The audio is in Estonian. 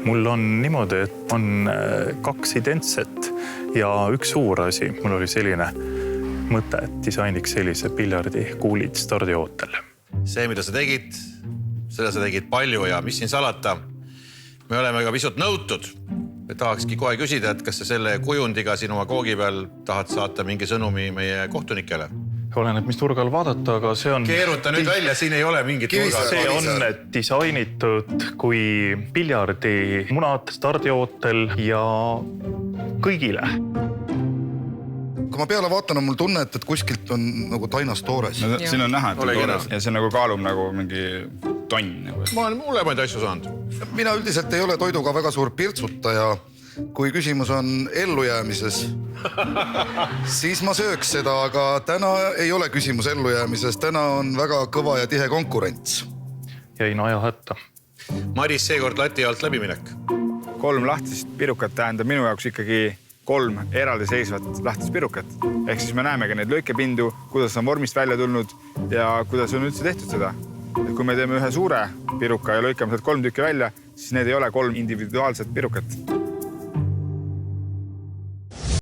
Mul on niimoodi, et on 2 identset ja üks suur asi. Mul oli selline mõte, et disainiks sellise piljardikuulid stardiootele. See, mida sa tegid, seda sa tegid palju ja mis siin salata, me oleme ka pisut nõutud. Me tahakski kohe küsida, et kas sa selle kujundiga siin oma koogi peal tahad saata mingi sõnumi meie kohtunikele? Oleneb, mis turgal vaadata, aga see on... Keeruta nüüd välja, siin ei ole mingit turgal. See on disainitud kui piljardi munad stardioootel ja kõigile. Kui ma peale vaatan, on mul tunne, et kuskilt on nagu tainas toores. Siin on näha, et on toores. Ja see nagu kaalub nagu mingi tonn. Ma olen hulemaid asju saanud. Mina üldiselt ei ole toiduga väga suur pirtsutaja. Kui küsimus on ellujäämises, siis ma sööks seda, aga täna ei ole küsimus ellujäämises. Täna on väga kõva ja tihe konkurents. Jäin aja hätta. Maris, seekord lati alt läbiminek. 3 lahtist pirukat tähendab minu jaoks ikkagi 3 eraldi seisvat lahtist pirukat. Ehk siis me näemegi neid lõikepindu, kuidas on vormist välja tulnud ja kuidas on üldse tehtud seda. Et kui me teeme ühe suure piruka ja lõikame sealt 3 tükki välja, siis need ei ole 3 individuaalset pirukat.